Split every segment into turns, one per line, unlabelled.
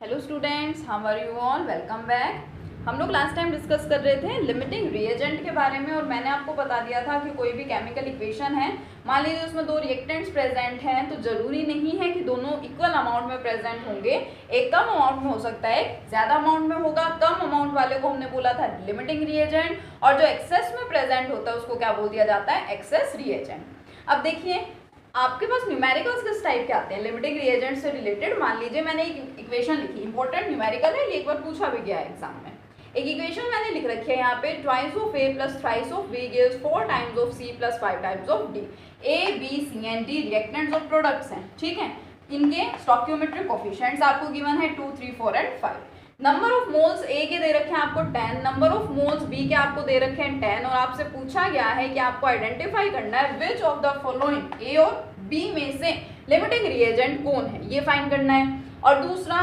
Hello students, how are you all, welcome back. हम लोग last time discuss कर रहे थे लिमिटिंग रिएजेंट के बारे में और मैंने आपको बता दिया था कि कोई भी केमिकल इक्वेशन है, मान लीजिए उसमें दो रिएक्टेंट्स प्रेजेंट हैं, तो जरूरी नहीं है कि दोनों इक्वल अमाउंट में प्रेजेंट होंगे। एक कम अमाउंट में हो सकता है, ज़्यादा अमाउंट में होगा। कम अमाउंट वाले को हमने बोला था लिमिटिंग रिएजेंट, और जो एक्सेस में प्रेजेंट होता है उसको क्या बोल दिया जाता है, एक्सेस रिएजेंट। अब देखिए आपके पास न्यूमेरिकल्स किस टाइप के आते हैं लिमिटिंग रिएजेंट से रिलेटेड। मान लीजिए मैंने एक इक्वेशन लिखी, इंपॉर्टेंट न्यूमेरिकल है, ये एक बार पूछा भी गया है एग्जाम में। एक इक्वेशन मैंने लिख रखी है यहाँ पे, twice of A plus thrice of B gives 4 times of C plus 5 times of D. A B C and D reactants of products हैं, ठीक है। इनके स्टोइकियोमेट्रिक कोफिशिएंट्स आपको गिवन है 2, 3, 4 एंड 5। नंबर ऑफ मोल्स ए के दे रखे हैं आपको 10, नंबर ऑफ मोल्स बी के आपको दे रखे हैं 10, और आपसे पूछा गया है कि आपको आइडेंटिफाई करना है विच ऑफ द फॉलोइंग ए और बी में से लिमिटिंग रिएजेंट कौन है, ये फाइंड करना है। और दूसरा,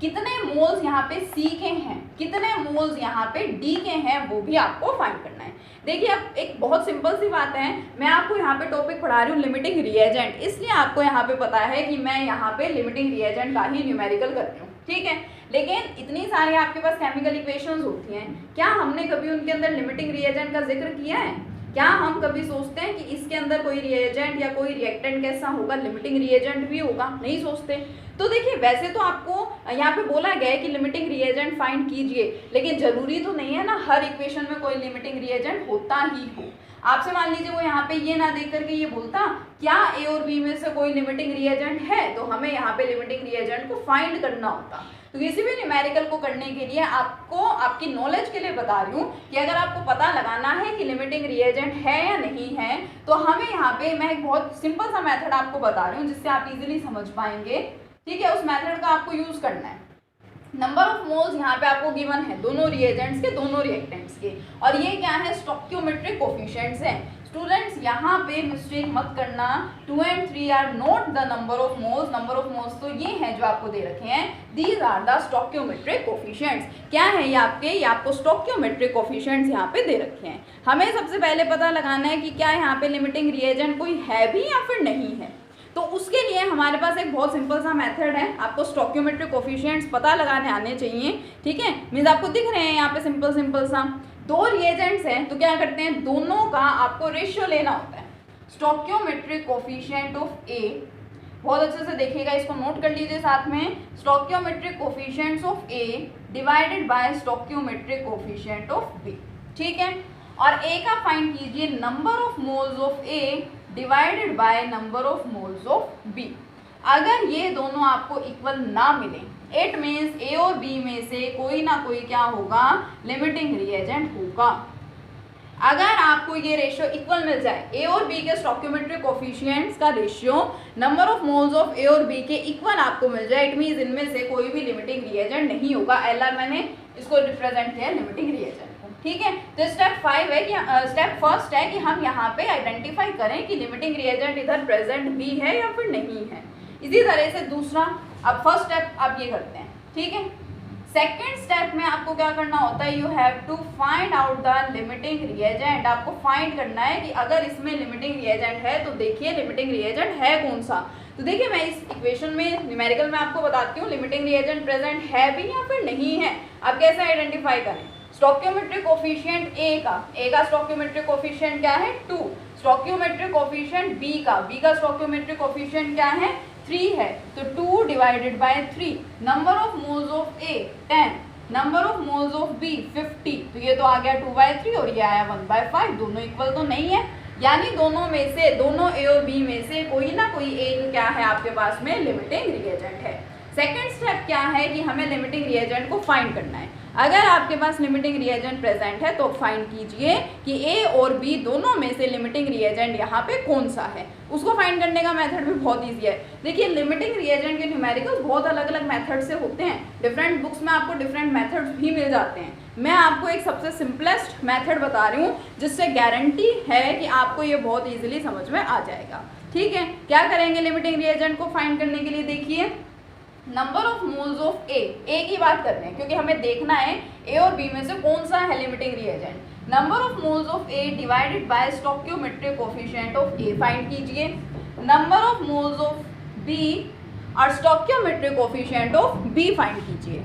कितने मोल्स यहाँ पे सी के हैं, कितने मोल्स यहाँ पे डी के हैं, वो भी आपको फाइंड करना है। देखिए अब एक बहुत सिंपल सी बात है, मैं आपको यहाँ पे टॉपिक पढ़ा रही हूँ लिमिटिंग रिएजेंट, इसलिए आपको यहाँ पे पता है कि मैं यहाँ पे लिमिटिंग रिएजेंट का ही न्यूमेरिकल कर रही हूँ, ठीक है। लेकिन इतनी सारी आपके पास केमिकल इक्वेशंस होती हैं, क्या हमने कभी उनके अंदर लिमिटिंग रिएजेंट का जिक्र किया है? क्या हम कभी सोचते हैं कि इसके अंदर कोई रिएजेंट या कोई रिएक्टेंट कैसा होगा, लिमिटिंग रिएजेंट भी होगा? नहीं सोचते। तो देखिए वैसे तो आपको यहाँ पे बोला गया है कि लिमिटिंग रिएजेंट फाइंड कीजिए, लेकिन जरूरी तो नहीं है ना हर इक्वेशन में कोई लिमिटिंग रिएजेंट होता ही हो। आपसे मान लीजिए वो यहाँ पे ये ना देख करके ये बोलता क्या ए और बी में से कोई लिमिटिंग रिएजेंट है, तो हमें यहाँ पे लिमिटिंग रिएजेंट को फाइंड करना होता। तो किसी भी न्यूमेरिकल को करने के लिए आपको, आपकी नॉलेज के लिए बता रही हूँ कि अगर आपको पता लगाना है कि लिमिटिंग रिएजेंट है या नहीं है, तो हमें यहाँ पे मैं एक बहुत सिंपल सा मेथड आपको बता रही हूँ जिससे आप इजीली समझ पाएंगे, ठीक है। उस मेथड का आपको यूज करना है। नंबर ऑफ मोल्स यहाँ पे आपको गिवन है दोनों रिएजेंट्स के, दोनों रिएक्टेंट्स के, और ये क्या है, स्टोइकियोमेट्रिक कोफिशिएंट्स हैं। स्टूडेंट्स यहाँ पे मिस्टेक मत करना, 2 and 3 are not the number of moles. Number of moles तो ये हैं जो आपको दे रखे हैं, these are the stoichiometric coefficients. क्या है ये आपके, ये आपको स्टोइकियोमेट्रिक कोफिशिएंट्स यहाँ पे दे रखे हैं। हमें सबसे पहले पता लगाना है कि क्या यहाँ पे लिमिटिंग रिएजेंट कोई है भी या फिर नहीं है। तो उसके लिए हमारे पास एक बहुत सिंपल सा मेथड है, आपको स्टोइकियोमेट्रिक कोफिशिएंट्स पता लगाने आने चाहिए, ठीक है। मींस आपको दिख रहे हैं यहाँ पे सिंपल सा दो रिएजेंट्स हैं, तो क्या करते हैं, दोनों का आपको रेशियो लेना होता है। स्टोइकियोमेट्रिक कोफिशिएंट ऑफ ए, बहुत अच्छे से देखिएगा, इसको नोट कर लीजिए साथ में, stoichiometric coefficients of A divided by stoichiometric coefficient of B, ठीक है। और ए का फाइंड कीजिए number of moles of A divided by number of moles of B. अगर ये दोनों आपको इक्वल ना मिले, इट मीन्स ए और बी में से कोई ना कोई क्या होगा, लिमिटिंग रिएजेंट होगा। अगर आपको ये रेशियो इक्वल मिल जाए, ए और बी के स्टोइकियोमेट्रिक कोफिशिएंट्स का ratio number of moles of A और बी के इक्वल आपको मिल जाए, इट मीन्स इनमें से कोई भी लिमिटिंग रिएजेंट नहीं होगा। एलआर मैंने इसको रिप्रेजेंट किया है लिमिटिंग रिएजेंट, ठीक है। तो स्टेप 5 है कि स्टेप फर्स्ट है कि हम यहाँ पे आइडेंटिफाई करें कि लिमिटिंग रिएजेंट इधर प्रेजेंट भी है या फिर नहीं है। इसी तरह से दूसरा, अब फर्स्ट स्टेप आप ये करते हैं, ठीक है। सेकेंड स्टेप में आपको क्या करना होता है, you have to find out the limiting reagent. आपको फाइंड करना है कि अगर इसमें लिमिटिंग रिएजेंट है तो देखिए लिमिटिंग रिएजेंट है कौन सा। तो देखिए मैं इस इक्वेशन में न्यूमेरिकल में आपको बताती हूँ लिमिटिंग रिएजेंट प्रेजेंट है भी या फिर नहीं है। आप कैसे आइडेंटिफाई करें, स्टोइकियोमेट्रिक कोफिशिएंट ए का स्टोइकियोमेट्रिक कोफिशिएंट क्या है, 2। स्टोइकियोमेट्रिक कोफिशिएंट बी का स्टोइकियोमेट्रिक कोफिशिएंट क्या है, 3 है, तो 2 divided by 3। Number of moles of A 10, number of moles of B 50, तो ये तो आ गया 2/3 और ये आया 1/5, दोनों इक्वल तो नहीं है, यानी दोनों में से, दोनों ए और बी में से कोई ना कोई एक क्या है आपके पास में लिमिटिंग रिएजेंट है। सेकेंड स्टेप क्या है कि हमें लिमिटिंग रिएजेंट को फाइंड करना है। अगर आपके पास लिमिटिंग रिएजेंट प्रेजेंट है तो फाइंड कीजिए कि ए और बी दोनों में से लिमिटिंग रिएजेंट यहाँ पे कौन सा है। उसको फाइंड करने का मेथड भी बहुत इजी है। देखिए लिमिटिंग रिएजेंट के न्यूमेरिकल्स बहुत अलग अलग मेथड से होते हैं, डिफरेंट बुक्स में आपको डिफरेंट मेथड्स भी मिल जाते हैं। मैं आपको एक सबसे सिंपलेस्ट मेथड बता रही हूँ जिससे गारंटी है कि आपको ये बहुत ईजिली समझ में आ जाएगा, ठीक है। क्या करेंगे लिमिटिंग रिएजेंट को फाइंड करने के लिए, देखिए नंबर ऑफ मोल्स ऑफ ए की बात कर रहे हैं क्योंकि हमें देखना है ए और बी में से कौन सा है limiting reagent. Number of moles of A divided by stoichiometric coefficient of A find कीजिए। Number of moles of B और stoichiometric coefficient of B find कीजिए।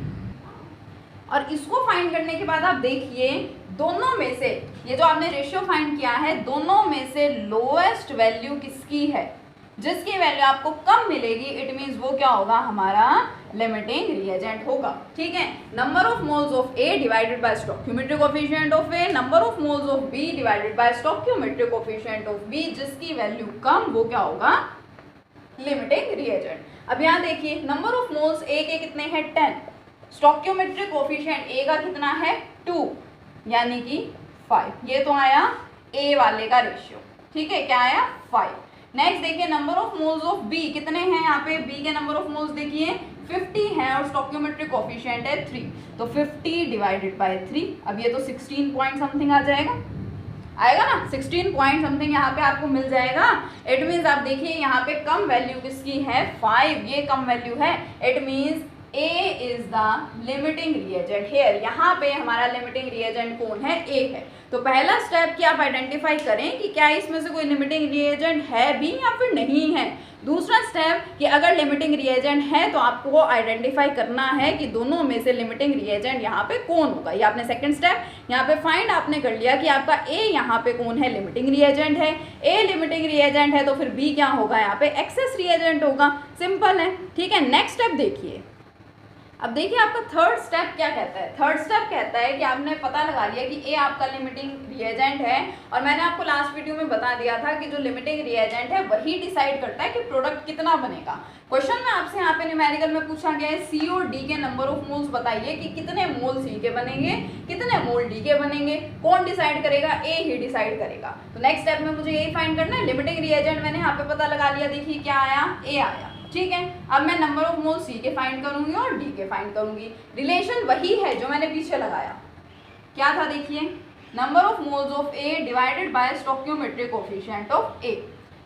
और इसको फाइंड करने के बाद आप देखिए दोनों में से, ये जो आपने रेशियो फाइंड किया है, दोनों में से लोएस्ट वैल्यू किसकी है? जिसकी वैल्यू आपको कम मिलेगी, इट मीन्स वो क्या होगा? हमारा लिमिटिंग रिएजेंट होगा। ठीक है, number of moles of A divided by stoichiometric coefficient of A, number of moles of B divided by stoichiometric coefficient of B, जिसकी वैल्यू कम वो क्या होगा? Limiting reagent. अब यहाँ देखिए नंबर ऑफ मोल्स ए के कितने हैं? 10। स्टोइकियोमेट्रिक कोफिशिएंट ए का कितना है? 2, यानी कि 5। ये तो आया ए वाले का रेशियो। ठीक है, क्या आया? 5। नेक्स्ट देखिए number of moles of B कितने हैं? यहाँ पे बी के नंबर ऑफ मोल्स देखिए 50 हैं और स्टोइकियोमेट्रिक कोफिशिएंट है 3, तो 50 डिवाइडेड बाय 3। अब ये तो 16 पॉइंट समथिंग आ जाएगा, आएगा ना? 16 पॉइंट समथिंग यहाँ पे आपको मिल जाएगा। इट मीन्स आप देखिए यहाँ पे कम वैल्यू किसकी है? 5, ये कम वैल्यू है। It means A is the limiting reagent here. यहाँ पे हमारा लिमिटिंग रिएजेंट कौन है? A है। तो पहला स्टेप कि आप आइडेंटिफाई करें कि क्या इसमें से कोई लिमिटिंग रिएजेंट है भी या फिर नहीं है। दूसरा स्टेप कि अगर लिमिटिंग रिएजेंट है तो आपको आइडेंटिफाई करना है कि दोनों में से लिमिटिंग रिएजेंट यहाँ पे कौन होगा। ये आपने सेकंड स्टेप यहाँ पे फाइंड आपने कर लिया कि आपका A यहाँ पे कौन है? लिमिटिंग रिएजेंट है। A लिमिटिंग रिएजेंट है तो फिर B क्या होगा? यहाँ पे एक्सेस रिएजेंट होगा। सिंपल है। ठीक है, नेक्स्ट स्टेप देखिए। अब देखिए आपका थर्ड स्टेप क्या कहता है? थर्ड स्टेप कहता है कि आपने पता लगा लिया कि ए आपका लिमिटिंग रिएजेंट है, और मैंने आपको लास्ट वीडियो में बता दिया था कि जो लिमिटिंग रिएजेंट है वही डिसाइड करता है कि प्रोडक्ट कितना बनेगा। क्वेश्चन में आपसे यहाँ पे न्यूमेरिकल में पूछा गया है सी और डी के नंबर ऑफ मोल्स बताइए कि कितने मोल सी के बनेंगे, कितने मोल डी के बनेंगे। कौन डिसाइड करेगा? ए ही डिसाइड करेगा। तो नेक्स्ट स्टेप में मुझे यही फाइंड करना है। लिमिटिंग रिएजेंट मैंने यहाँ पे पता लगा लिया, देखिए क्या आया? ए आया। ठीक है, अब मैं नंबर ऑफ मोल सी के फाइंड करूंगी और डी के फाइंड करूंगी। रिलेशन वही है जो मैंने पीछे लगाया। क्या था? देखिए number of moles of A divided by stoichiometric coefficient of A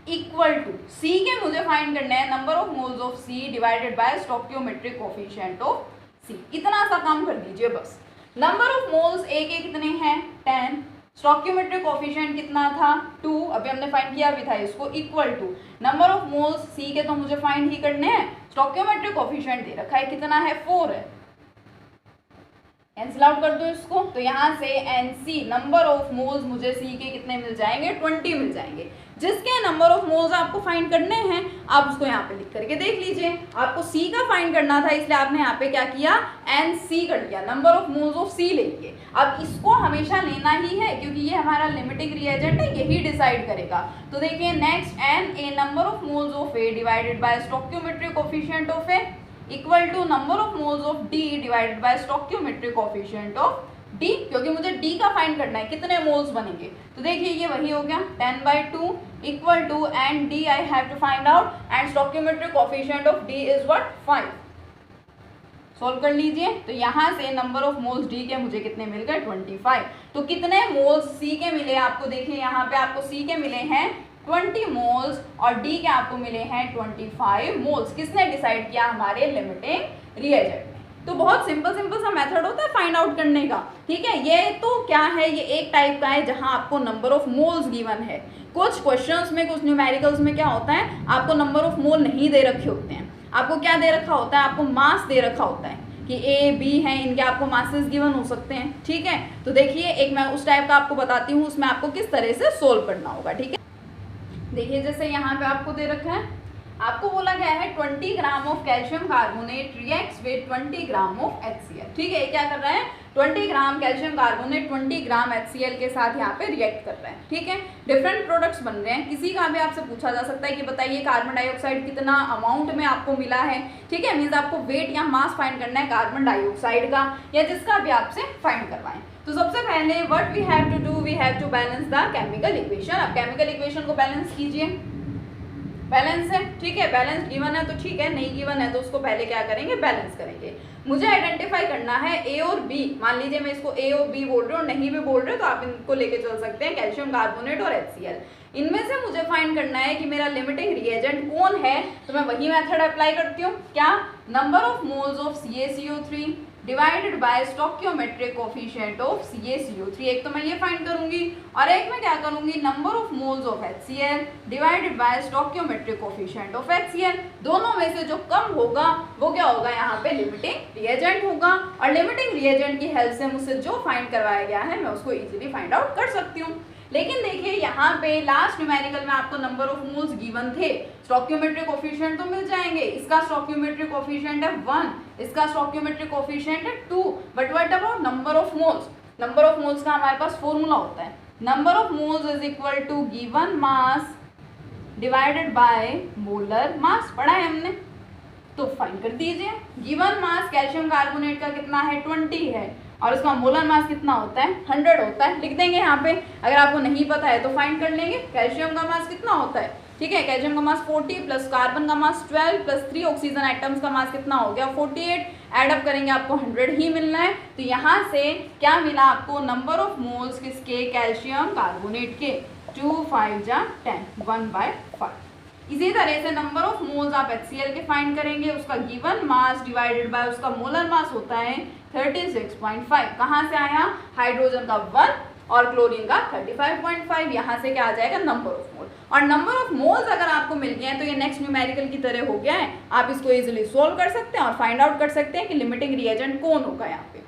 equal to C के मुझे फाइंड करना है number of moles of C divided by stoichiometric coefficient of C. इतना सा काम कर दीजिए बस। नंबर ऑफ मोल्स ए के कितने हैं? 10। स्टोइकियोमेट्रिक कोफिशिएंट कितना था? 2। अभी हमने फाइंड किया भी था इसको। Equal to number of moles C के तो मुझे फाइंड ही करने हैं। स्टोइकियोमेट्रिक कोफिशिएंट दे रखा है, कितना है? 4 है। कैंसिल आउट कर दो इसको, तो यहाँ से एनसी नंबर ऑफ मोल्स मुझे सी के कितने मिल जाएंगे? 20 मिल जाएंगे। जिसके नंबर ऑफ मोल्स आपको फाइंड करने हैं आप उसको यहाँ पे लिख करके देख लीजिए। आपको सी का फाइंड करना था इसलिए आपने यहाँ पे क्या किया? एन सी कर लिया, नंबर ऑफ मोल्स ऑफ सी ले लिए। अब इसको हमेशा लेना ही है क्योंकि ये हमारा लिमिटिंग रिएजेंट है, यही डिसाइड करेगा। तो देखिए next N A number of moles of A divided by stoichiometric coefficient of A equal to number of moles of D divided by stoichiometric coefficient of D, क्योंकि मुझे डी का find करना है कितने मोल्स बनेंगे। तो देखिए ये वही हो गया 10/2 equal to and D I have to find out and stoichiometric coefficient of D is what? 5। Solve कर लीजिए। तो यहाँ से नंबर ऑफ मोल्स डी के मुझे कितने मिल गए? 25। तो कितने मोल्स सी के मिले आपको? देखिए यहाँ पे आपको सी के मिले हैं 20 मोल्स और डी के आपको मिले हैं 25 मोल्स। किसने डिसाइड किया? हमारे लिमिटिंग रिएजेंट। तो बहुत सिंपल सा मेथड होता है फाइंड आउट करने का। ठीक है, ये तो क्या है? ये एक टाइप का है जहां आपको नंबर ऑफ मोल्स गिवन है। कुछ क्वेश्चंस में, कुछ न्यूमेरिकल्स में क्या होता है, आपको नंबर ऑफ मोल नहीं दे रखे होते हैं। आपको क्या दे रखा होता है? आपको मास दे रखा होता है कि ए बी हैं, इनके आपको मासेस गिवन हो सकते हैं। ठीक है, तो देखिए एक मैं उस टाइप का आपको बताती हूँ, उसमें आपको किस तरह से सोल्व करना होगा। ठीक है, देखिए जैसे यहाँ पे आपको दे रखा है, आपको बोला गया है 20 gram of calcium carbonate reacts with 20 gram of HCl। ठीक है, क्या कर रहा है? 20 ग्राम कैल्शियम कार्बोनेट 20 ग्राम HCl के साथ यहाँ पे रिएक्ट कर रहे हैं। ठीक है, डिफरेंट प्रोडक्ट्स बन रहे हैं। किसी का भी आपसे पूछा जा सकता है कि बताइए कार्बन डाइऑक्साइड कितना अमाउंट में आपको मिला है। ठीक है, मीन्स आपको वेट या मास फाइंड करना है कार्बन डाइऑक्साइड का या जिसका भी आपसे फाइंड करवाएं। तो सबसे पहले what we have to do, we have to balance the chemical equation. अब केमिकल इक्वेशन को बैलेंस कीजिए। बैलेंस है, ठीक है, बैलेंस गिवन है तो ठीक है, नहीं गिवन है तो उसको पहले क्या करेंगे? बैलेंस करेंगे। मुझे आइडेंटिफाई करना है ए और बी। मान लीजिए मैं इसको ए और बी बोल रहे हो, नहीं भी बोल रहे हो तो आप इनको लेके चल सकते हैं, कैल्शियम कार्बोनेट और HCl। इनमें से मुझे फाइंड करना है कि मेरा लिमिटिंग रिएजेंट कौन है। तो मैं वही मेथड अप्लाई करती हूँ। क्या? Number of moles of CaCO3 divided by stoichiometric coefficient of CaCO3। एक तो मैं ये फाइंड करूंगी और एक मैं क्या करूंगी, number of moles of HCl divided by stoichiometric coefficient of HCl। दोनों में से जो कम होगा वो क्या होगा, यहाँ पे लिमिटिंग रिएजेंट होगा। और लिमिटिंग रिएजेंट की हेल्प से मुझसे जो फाइंड करवाया गया है मैं उसको इजीली फाइंड आउट कर सकती हूँ। लेकिन देखिए यहाँ पे लास्ट न्यूमेरिकल में आपको नंबर ऑफ मोल्स गिवन थे, स्टोइकियोमेट्रिक कोफिशिएंट तो मिल जाएंगे। इसका स्टोइकियोमेट्रिक कोफिशिएंट है 1, इसका स्टोइकियोमेट्रिक कोफिशिएंट है 2, but what about number of moles? Number of moles का हमारे पास फॉर्मूला होता है, number of moles is equal to given mass divided by molar mass. पढ़ा है हमने, तो फाइंड कर दीजिए। गिवन मास कैल्शियम कार्बोनेट का कितना है, 20 है, और उसका मोलर मास कितना होता है, 100 होता है। लिख देंगे यहाँ पे, अगर आपको नहीं पता है तो फाइंड कर लेंगे। कैल्शियम का मास कितना होता है, ठीक है, कैल्शियम का मास 40 प्लस कार्बन का मास 12 प्लस 3 ऑक्सीजन एटम्स का मास कितना हो गया, 48। एडअप करेंगे आपको 100 ही मिलना है। तो यहाँ से क्या मिला आपको, नंबर ऑफ मोल्स किसके, कैल्शियम कार्बोनेट के, 2 5 जा 10, 1/5। इसी तरह से नंबर ऑफ मोल्स आप HCl के फाइंड करेंगे, उसका गिवन मास डिवाइडेड बाय उसका मोलर मास होता है 36.5। कहाँ से आया, हाइड्रोजन का 1 और क्लोरीन का 35.5। यहाँ से क्या आ जाएगा, नंबर ऑफ मोल। और नंबर ऑफ मोल्स अगर आपको मिल गए हैं तो ये नेक्स्ट न्यूमेरिकल की तरह हो गया है, आप इसको इजीली सोल्व कर सकते हैं और फाइंड आउट कर सकते हैं कि लिमिटिंग रिएजेंट कौन होगा यहाँ पे।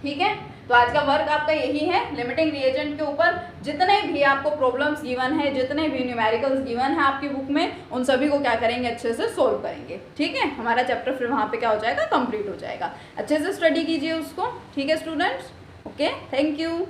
ठीक है, तो आज का वर्क आपका यही है, लिमिटिंग रिएजेंट के ऊपर जितने भी आपको प्रॉब्लम्स गिवन है, जितने भी न्यूमेरिकल्स गिवन है आपकी बुक में, उन सभी को क्या करेंगे, अच्छे से सोल्व करेंगे। ठीक है, हमारा चैप्टर फिर वहाँ पे क्या हो जाएगा, कंप्लीट हो जाएगा। अच्छे से स्टडी कीजिए उसको। ठीक है स्टूडेंट्स, ओके, थैंक यू।